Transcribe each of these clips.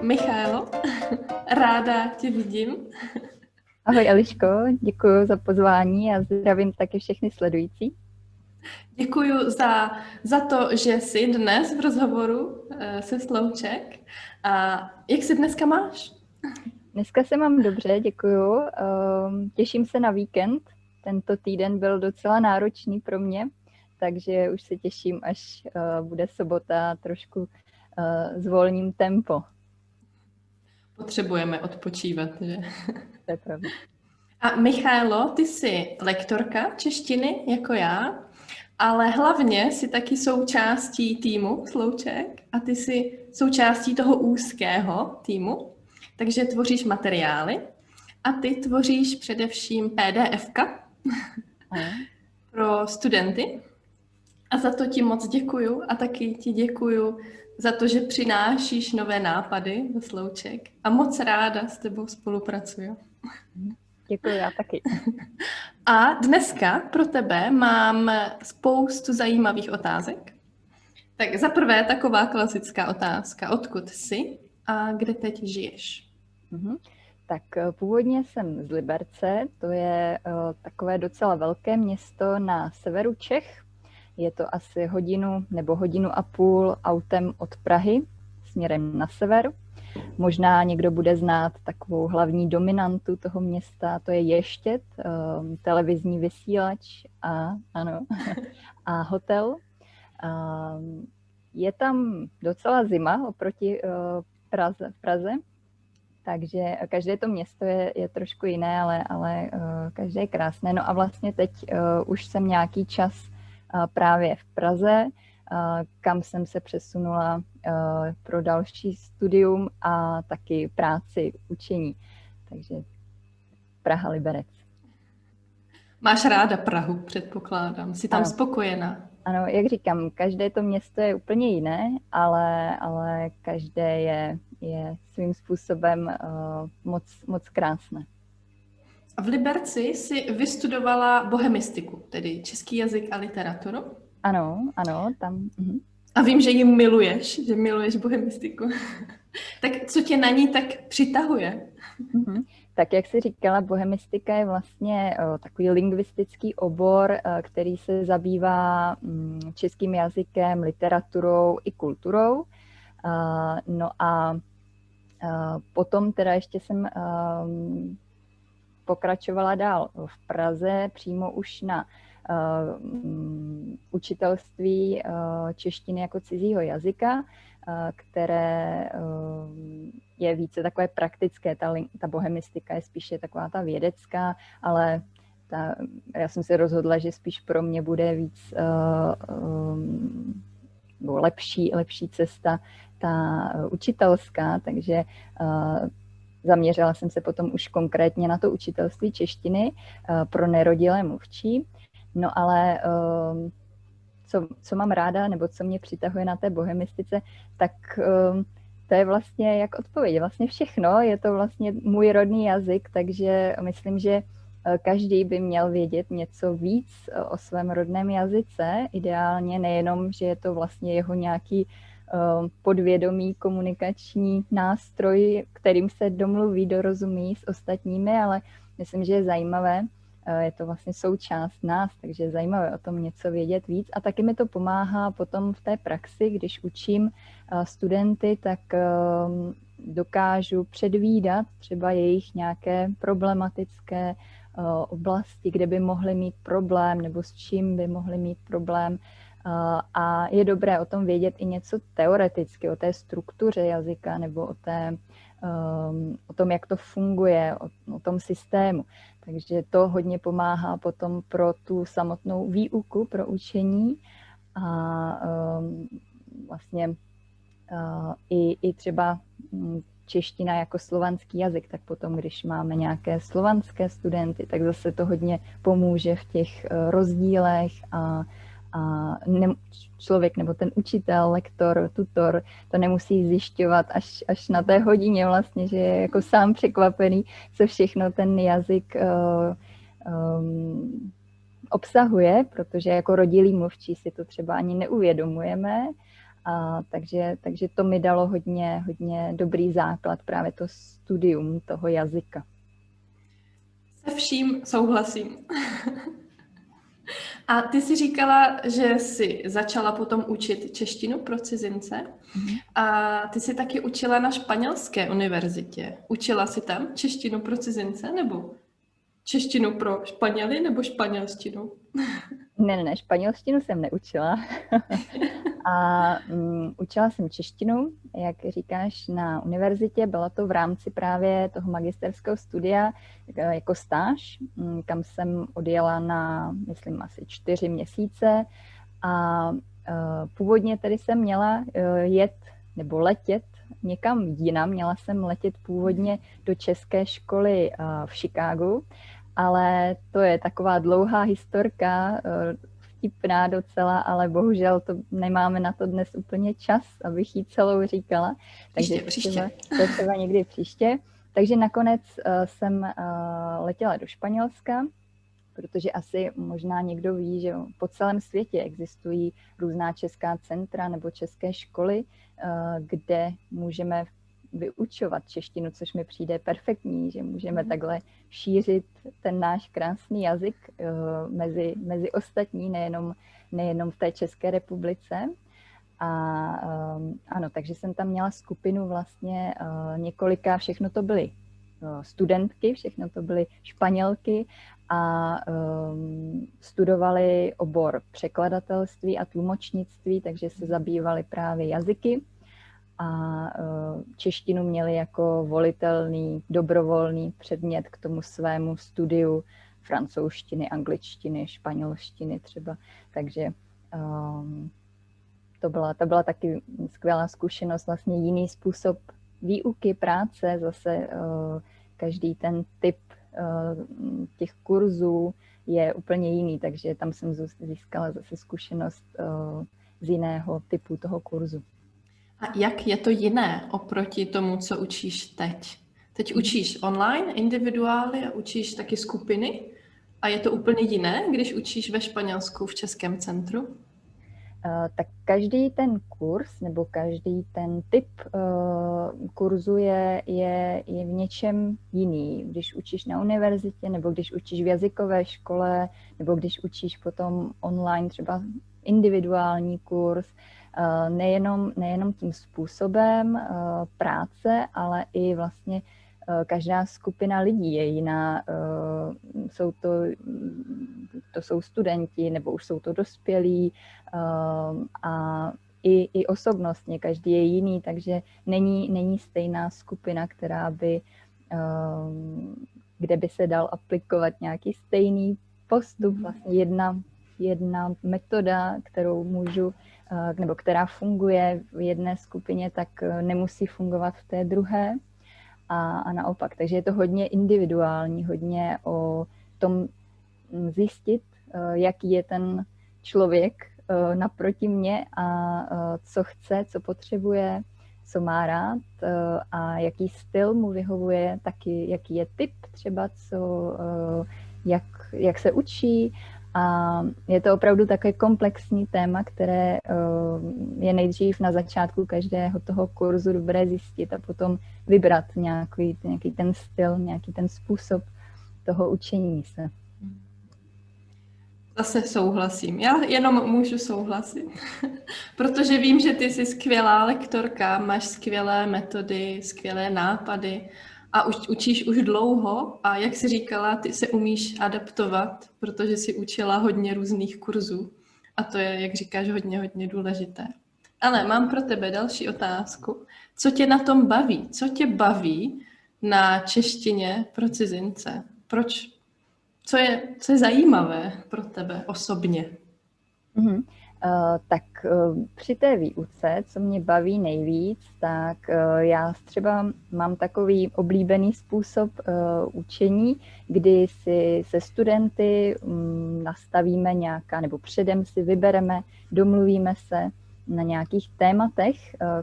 Michaelo, ráda tě vidím. Ahoj Eliško, děkuji za pozvání a zdravím taky všechny sledující. Děkuji za to, že jsi dnes v rozhovoru se Slouček. A jak se dneska máš? Dneska se mám dobře, děkuju. Těším se na víkend. Tento týden byl docela náročný pro mě, takže už se těším, až bude sobota, trošku zvolním tempo. Potřebujeme odpočívat, že? To je pravda. A Michaelo, ty jsi lektorka češtiny, jako já, ale hlavně jsi taky součástí týmu Slouček a ty jsi součástí toho úzkého týmu, takže tvoříš materiály a ty tvoříš především PDFka pro studenty. A za to ti moc děkuju a taky ti děkuju za to, že přinášíš nové nápady do Slouček a moc ráda s tebou spolupracuju. Děkuji, já taky. A dneska pro tebe mám spoustu zajímavých otázek. Tak za prvé taková klasická otázka. Odkud jsi a kde teď žiješ? Tak původně jsem z Liberce, to je takové docela velké město na severu Čech. Je to asi hodinu nebo hodinu a půl autem od Prahy směrem na sever. Možná někdo bude znát takovou hlavní dominantu toho města, to je Ještěd, televizní vysílač a hotel. Je tam docela zima oproti Praze, takže každé to město je trošku jiné, ale každé je krásné. No a vlastně teď už jsem nějaký čas právě v Praze, kam jsem se přesunula pro další studium a taky práci, učení. Takže Praha, Liberec. Máš ráda Prahu, předpokládám. Jsi tam spokojená? Ano, jak říkám, každé to město je úplně jiné, ale každé je svým způsobem moc krásné. A v Liberci jsi vystudovala bohemistiku, tedy český jazyk a literaturu? Ano, tam. A vím, že ji miluješ, že miluješ bohemistiku. Tak co tě na ní tak přitahuje? Tak jak jsi říkala, bohemistika je vlastně takový lingvistický obor, který se zabývá českým jazykem, literaturou i kulturou. No a potom teda ještě jsem pokračovala dál v Praze, přímo už na učitelství češtiny jako cizího jazyka, které je více takové praktické. Ta bohemistika je spíše taková ta vědecká, ale já jsem se rozhodla, že spíš pro mě bude víc lepší cesta ta učitelská, takže zaměřila jsem se potom už konkrétně na to učitelství češtiny pro nerodilé mluvčí. No ale co mám ráda, nebo co mě přitahuje na té bohemistice, tak to je vlastně jak odpověď. Vlastně všechno, je to vlastně můj rodný jazyk, takže myslím, že každý by měl vědět něco víc o svém rodném jazyce. Ideálně nejenom, že je to vlastně jeho nějaký podvědomý komunikační nástroj, kterým se domluví, dorozumí s ostatními, ale myslím, že je zajímavé, je to vlastně součást nás, takže je zajímavé o tom něco vědět víc a taky mi to pomáhá potom v té praxi, když učím studenty, tak dokážu předvídat třeba jejich nějaké problematické oblasti, kde by mohli mít problém nebo s čím by mohli mít problém. A je dobré o tom vědět i něco teoreticky, o té struktuře jazyka nebo o tom, jak to funguje, o tom systému. Takže to hodně pomáhá potom pro tu samotnou výuku, pro učení a vlastně i třeba čeština jako slovanský jazyk, tak potom, když máme nějaké slovanské studenty, tak zase to hodně pomůže v těch rozdílech a člověk nebo ten učitel, lektor, tutor, to nemusí zjišťovat až na té hodině vlastně, že je jako sám překvapený, co všechno ten jazyk obsahuje, protože jako rodilí mluvčí si to třeba ani neuvědomujeme Takže to mi dalo hodně dobrý základ, právě to studium toho jazyka. Se vším souhlasím. A ty jsi říkala, že jsi začala potom učit češtinu pro cizince. A ty jsi taky učila na španělské univerzitě. Učila jsi tam češtinu pro cizince nebo češtinu pro Španěly nebo španělštinu? Ne, španělštinu jsem neučila. A učila jsem češtinu, jak říkáš, na univerzitě. Bylo to v rámci právě toho magisterského studia jako stáž, kam jsem odjela na, myslím, asi 4 měsíce. A původně tedy jsem měla letět někam jinam. Měla jsem letět původně do české školy v Chicagu, ale to je taková dlouhá historka, vtipná docela, ale bohužel to nemáme na to dnes úplně čas, abych ji celou říkala. Takže příště. To třeba někdy příště. Takže nakonec jsem letěla do Španělska, protože asi možná někdo ví, že po celém světě existují různá česká centra nebo české školy, kde můžeme vyučovat češtinu, což mi přijde perfektní, že můžeme takhle šířit ten náš krásný jazyk mezi ostatní, nejenom v té České republice. A ano, takže jsem tam měla skupinu vlastně několika, všechno to byly studentky, všechno to byly Španělky a studovali obor překladatelství a tlumočnictví, takže se zabývali právě jazyky a češtinu měli jako volitelný, dobrovolný předmět k tomu svému studiu francouzštiny, angličtiny, španělštiny třeba. Takže to byla taky skvělá zkušenost, vlastně jiný způsob výuky, práce, zase každý ten typ těch kurzů je úplně jiný, takže tam jsem získala zase zkušenost z jiného typu toho kurzu. A jak je to jiné oproti tomu, co učíš teď? Teď učíš online, individuály a učíš taky skupiny? A je to úplně jiné, když učíš ve Španělsku v Českém centru? Tak každý ten kurz nebo každý ten typ kurzu je v něčem jiný. Když učíš na univerzitě, nebo když učíš v jazykové škole, nebo když učíš potom online třeba individuální kurz, nejenom tím způsobem práce, ale i vlastně každá skupina lidí je jiná. To jsou studenti, nebo už jsou to dospělí a i osobnostně, každý je jiný, takže není stejná skupina, kde by se dal aplikovat nějaký stejný postup, vlastně jedna metoda, kterou můžu, nebo která funguje v jedné skupině, tak nemusí fungovat v té druhé a naopak. Takže je to hodně individuální, hodně o tom zjistit, jaký je ten člověk naproti mě a co chce, co potřebuje, co má rád a jaký styl mu vyhovuje, taky jaký je typ třeba, jak se učí. A je to opravdu takové komplexní téma, které je nejdřív na začátku každého toho kurzu dobré zjistit a potom vybrat nějaký ten styl, nějaký ten způsob toho učení se. Zase souhlasím. Já jenom můžu souhlasit, protože vím, že ty jsi skvělá lektorka, máš skvělé metody, skvělé nápady a učíš už dlouho a jak jsi říkala, ty se umíš adaptovat, protože jsi učila hodně různých kurzů a to je, jak říkáš, hodně důležité. Ale mám pro tebe další otázku. Co tě na tom baví? Co tě baví na češtině pro cizince? Co je zajímavé pro tebe osobně? Tak při té výuce, co mě baví nejvíc, tak já třeba mám takový oblíbený způsob učení, kdy si se studenty nastavíme nebo předem si vybereme, domluvíme se na nějakých tématech,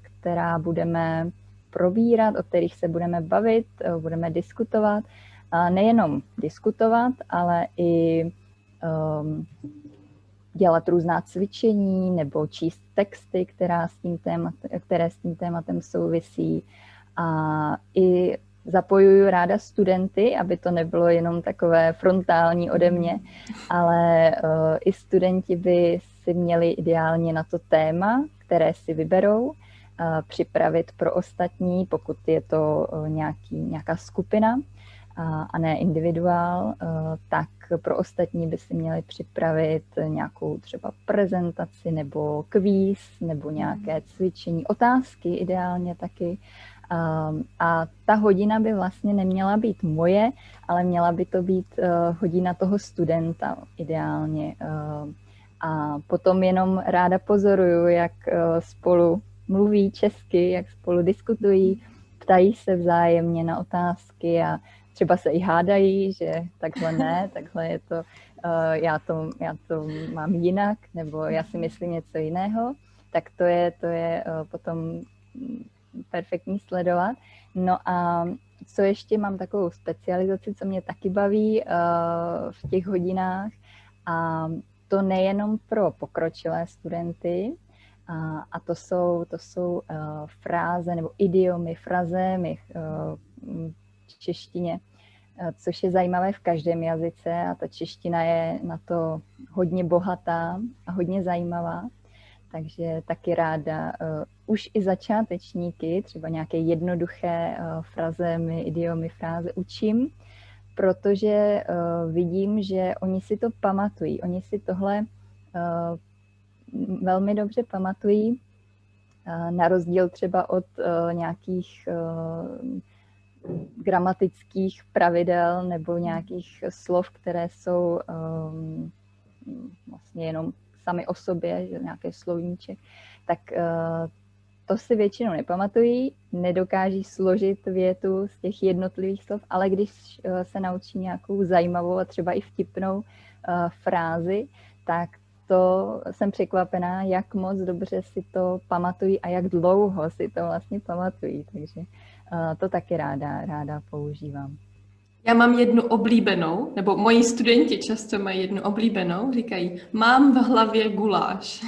která budeme probírat, o kterých se budeme bavit, budeme diskutovat. A nejenom diskutovat, ale i dělat různá cvičení nebo číst texty, které s tím tématem souvisí. A i zapojuju ráda studenty, aby to nebylo jenom takové frontální ode mě, ale i studenti by si měli ideálně na to téma, které si vyberou, připravit pro ostatní, pokud je to nějaká skupina a ne individuál, tak pro ostatní by si měli připravit nějakou třeba prezentaci nebo kvíz nebo nějaké cvičení, otázky ideálně taky. A ta hodina by vlastně neměla být moje, ale měla by to být hodina toho studenta ideálně. A potom jenom ráda pozoruju, jak spolu mluví česky, jak spolu diskutují, ptají se vzájemně na otázky a třeba se i hádají, že takhle ne, takhle je to, já to mám jinak, nebo já si myslím něco jiného, tak to je potom perfektní sledovat. No a co ještě mám takovou specializaci, co mě taky baví v těch hodinách, a to nejenom pro pokročilé studenty, a to jsou fráze nebo idiomy, frazémy v češtině, což je zajímavé v každém jazyce a ta čeština je na to hodně bohatá a hodně zajímavá. Takže taky ráda už i začátečníky, třeba nějaké jednoduché frazémy, idiomy, fráze učím, protože vidím, že oni si to pamatují. Oni si tohle velmi dobře pamatují, na rozdíl třeba od nějakých gramatických pravidel nebo nějakých slov, které jsou vlastně jenom sami o sobě, že nějaký slovníček, tak to si většinou nepamatují, nedokáží složit větu z těch jednotlivých slov, ale když se naučí nějakou zajímavou a třeba i vtipnou frázi, tak to jsem překvapená, jak moc dobře si to pamatují a jak dlouho si to vlastně pamatují, takže to taky ráda používám. Já mám jednu oblíbenou, nebo moji studenti často mají jednu oblíbenou, říkají, mám v hlavě guláš.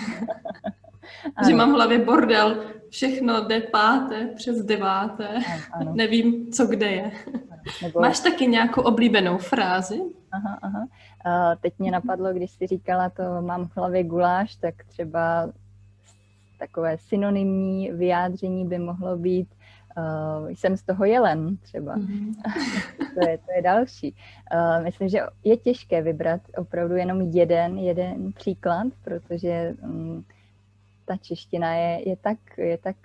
Že mám v hlavě bordel, všechno jde 5. přes 9. Ano. Nevím, co kde je. Nebo... Máš taky nějakou oblíbenou frázi? Aha. Teď mě napadlo, když jsi říkala to mám v hlavě guláš, tak třeba takové synonymní vyjádření by mohlo být jsem z toho jelen třeba. To je další. Myslím, že je těžké vybrat opravdu jenom jeden příklad, protože ta čeština je tak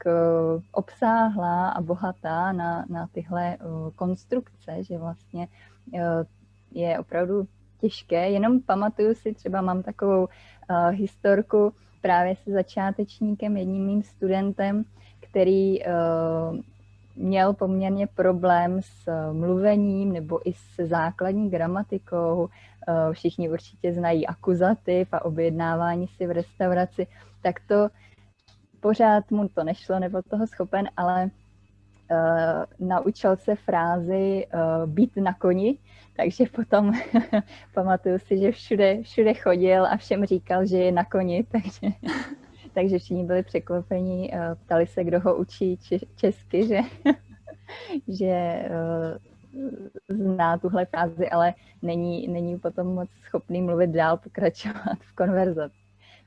obsáhlá a bohatá na tyhle konstrukce, že vlastně je opravdu těžké. Jenom pamatuju si, třeba mám takovou historku právě se začátečníkem, jedním mým studentem, který měl poměrně problém s mluvením nebo i se základní gramatikou. Všichni určitě znají akuzativ a objednávání si v restauraci. Tak to pořád mu to nešlo, nebyl toho schopen, ale naučil se frázi být na koni, takže potom pamatuju si, že všude chodil a všem říkal, že je na koni, takže všichni byli překvapení, ptali se, kdo ho učí česky, že zná tuhle frázi, ale není potom moc schopný mluvit dál, pokračovat v konverzaci.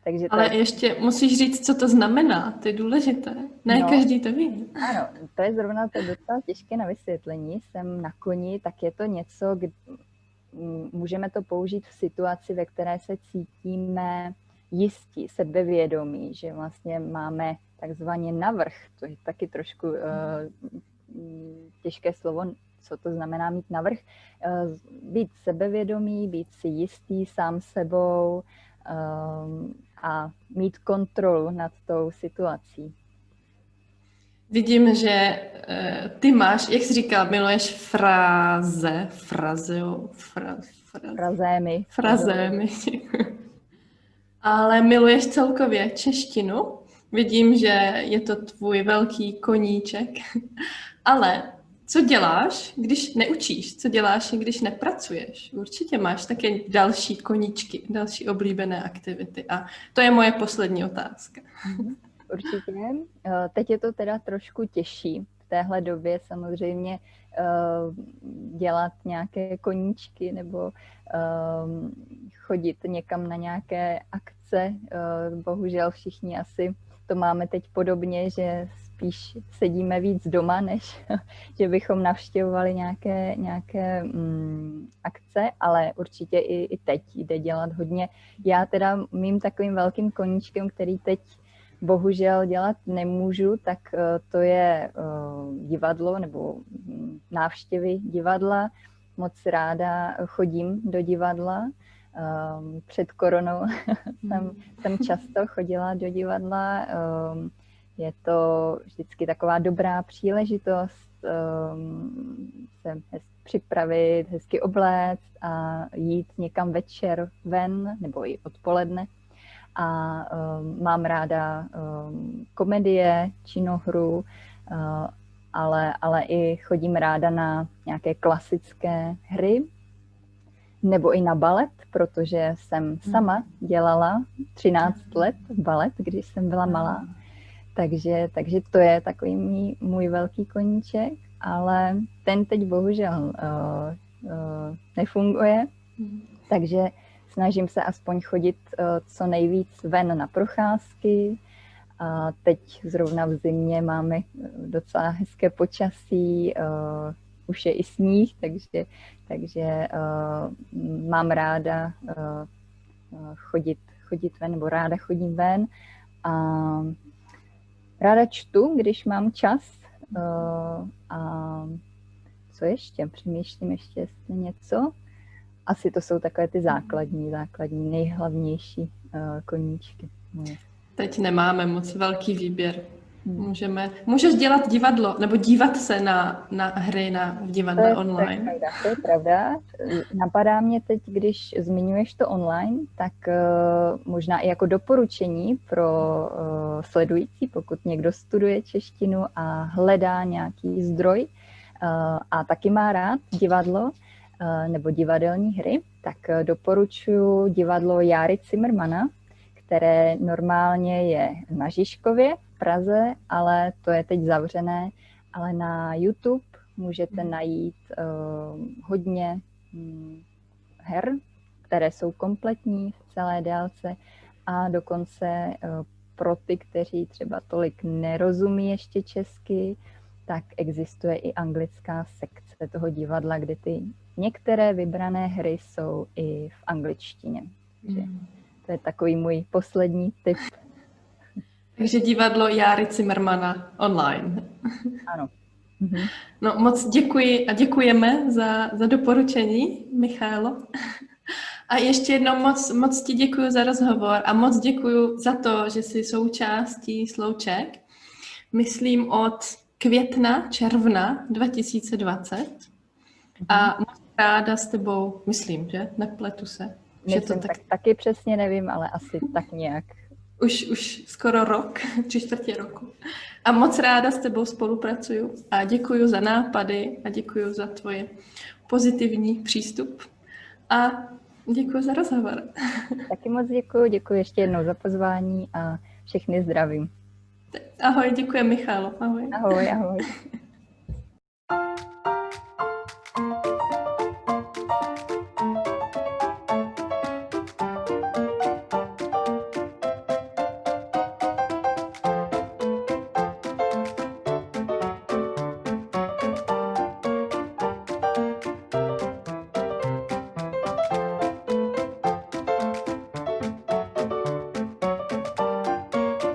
Takže ale ještě musíš říct, co to znamená, to je důležité. Ne každý to ví. Ano, to je zrovna to docela těžké na vysvětlení. Jsem na koni, tak je to něco, můžeme to použít v situaci, ve které se cítíme jistí, sebevědomí, že vlastně máme takzvaně navrch, to je taky trošku těžké slovo, co to znamená mít navrch. Být sebevědomý, být si jistý sám sebou a mít kontrolu nad tou situací. Vidím, že ty máš, jak jsi říkal, miluješ frazémy. Ale miluješ celkově češtinu. Vidím, že je to tvůj velký koníček. Ale Co děláš, když neučíš? Co děláš, když nepracuješ? Určitě máš také další koníčky, další oblíbené aktivity. A to je moje poslední otázka. Určitě. Teď je to teda trošku těžší v téhle době samozřejmě dělat nějaké koníčky nebo chodit někam na nějaké akce. Bohužel všichni asi to máme teď podobně, že spíš sedíme víc doma, než že bychom navštěvovali nějaké akce, ale určitě i teď jde dělat hodně. Já teda mým takovým velkým koníčkem, který teď bohužel dělat nemůžu, tak to je divadlo nebo návštěvy divadla. Moc ráda chodím do divadla. Před koronou jsem často chodila do divadla. Je to vždycky taková dobrá příležitost se připravit, hezky obléct a jít někam večer ven nebo i odpoledne. A mám ráda komedie, činohru, ale i chodím ráda na nějaké klasické hry nebo i na balet, protože jsem sama dělala 13 let balet, když jsem byla malá. Takže to je takový můj velký koníček, ale ten teď bohužel nefunguje, takže snažím se aspoň chodit co nejvíc ven na procházky. A teď zrovna v zimě máme docela hezké počasí, už je i sníh, takže mám ráda chodit ven, nebo ráda chodím ven. A ráda čtu, když mám čas. A co ještě? Přemýšlím ještě, jestli něco. Asi to jsou takové ty základní, nejhlavnější koníčky. Teď nemáme moc velký výběr. Můžeš dělat divadlo, nebo dívat se na hry v divadle online. To je pravda. Napadá mě teď, když zmiňuješ to online, tak možná i jako doporučení pro sledující, pokud někdo studuje češtinu a hledá nějaký zdroj a taky má rád divadlo nebo divadelní hry, tak doporučuji divadlo Járy Cimrmana, které normálně je na Žižkově v Praze, ale to je teď zavřené. Ale na YouTube můžete najít hodně her, které jsou kompletní v celé délce a dokonce pro ty, kteří třeba tolik nerozumí ještě česky, tak existuje i anglická sekce toho divadla, kde ty některé vybrané hry jsou i v angličtině. To je takový můj poslední tip. Takže divadlo Járy Cimrmana online. Ano. No moc děkuji a děkujeme za doporučení, Michaelo. A ještě jednou moc ti děkuji za rozhovor a moc děkuji za to, že jsi součástí Slouček. Myslím od května, června 2020. A moc ráda s tebou, myslím, že? Nepletu se. Myslím, taky přesně nevím, ale asi tak nějak. Už skoro rok, 3/4 roku. A moc ráda s tebou spolupracuju a děkuji za nápady a děkuji za tvoje pozitivní přístup. A děkuji za rozhovor. Taky moc děkuji ještě jednou za pozvání a všechny zdravím. Ahoj, děkuji Michalo. Ahoj. Ahoj.